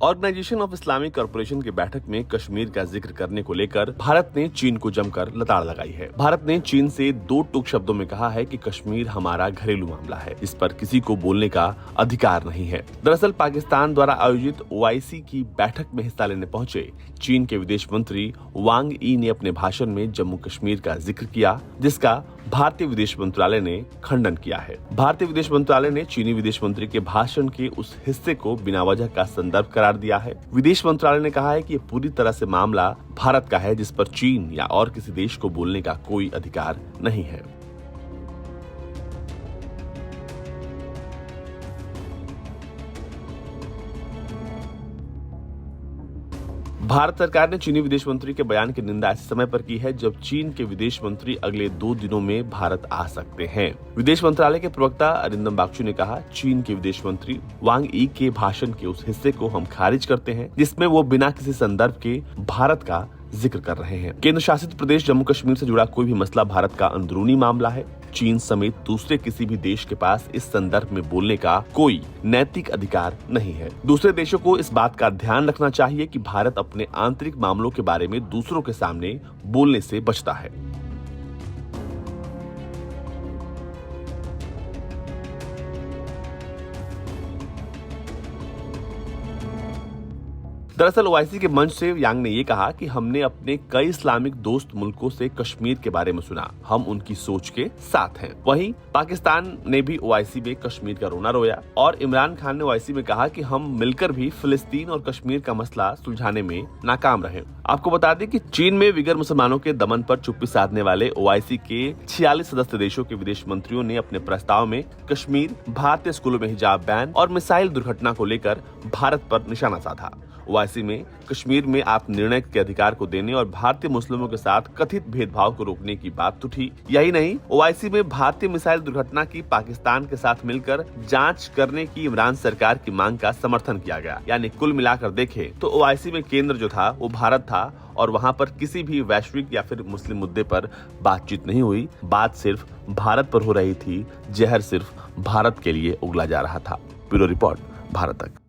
Organisation of Islamic corporation की बैठक में कश्मीर का जिक्र करने को लेकर भारत ने चीन को जमकर लताड़ लगाई है। भारत ने चीन से दो टूक शब्दों में कहा है कि कश्मीर हमारा घरेलू मामला है, इस पर किसी को बोलने का अधिकार नहीं है। दरअसल पाकिस्तान द्वारा आयोजित OIC की बैठक में हिस्सा लेने पहुंचे चीन के विदेश मंत्री वांग यी ने अपने भाषण में जम्मू कश्मीर का जिक्र किया, जिसका भारतीय विदेश मंत्रालय ने खंडन किया है। भारतीय विदेश मंत्रालय ने चीनी विदेश मंत्री के भाषण के उस हिस्से को बिना वजह का संदर्भ करार दिया है। विदेश मंत्रालय ने कहा है कि ये पूरी तरह से मामला भारत का है, जिस पर चीन या और किसी देश को बोलने का कोई अधिकार नहीं है। भारत सरकार ने चीनी विदेश मंत्री के बयान की निंदा ऐसे समय पर की है जब चीन के विदेश मंत्री अगले 2 दिनों में भारत आ सकते हैं। विदेश मंत्रालय के प्रवक्ता अरिंदम बागची ने कहा, चीन के विदेश मंत्री वांग यी के भाषण के उस हिस्से को हम खारिज करते हैं जिसमें वो बिना किसी संदर्भ के भारत का जिक्र कर रहे हैं। केंद्र शासित प्रदेश जम्मू कश्मीर से जुड़ा कोई भी मसला भारत का अंदरूनी मामला है। चीन समेत दूसरे किसी भी देश के पास इस संदर्भ में बोलने का कोई नैतिक अधिकार नहीं है। दूसरे देशों को इस बात का ध्यान रखना चाहिए कि भारत अपने आंतरिक मामलों के बारे में दूसरों के सामने बोलने से बचता है। दरअसल OIC के मंच से यांग ने ये कहा कि हमने अपने कई इस्लामिक दोस्त मुल्कों से कश्मीर के बारे में सुना, हम उनकी सोच के साथ हैं। वहीं पाकिस्तान ने भी OIC में कश्मीर का रोना रोया और इमरान खान ने OIC में कहा कि हम मिलकर भी फिलिस्तीन और कश्मीर का मसला सुलझाने में नाकाम रहे। आपको बता दें कि चीन में विगर मुसलमानों के दमन पर चुप्पी साधने वाले OIC के 46 सदस्य देशों के विदेश मंत्रियों ने अपने प्रस्ताव में कश्मीर, भारतीय स्कूलों में हिजाब बैन और मिसाइल दुर्घटना को लेकर भारत पर निशाना साधा। OIC में कश्मीर में आत्मनिर्णय के अधिकार को देने और भारतीय मुस्लिमों के साथ कथित भेदभाव को रोकने की बात उठी। यही नहीं, OIC में भारतीय मिसाइल दुर्घटना की पाकिस्तान के साथ मिलकर जांच करने की इमरान सरकार की मांग का समर्थन किया गया। यानी कुल मिलाकर देखें तो OIC में केंद्र जो था वो भारत था और वहां पर किसी भी वैश्विक या फिर मुस्लिम मुद्दे पर बातचीत नहीं हुई। बात सिर्फ भारत पर हो रही थी, जहर सिर्फ भारत के लिए उगला जा रहा था। ब्यूरो रिपोर्ट, भारत तक।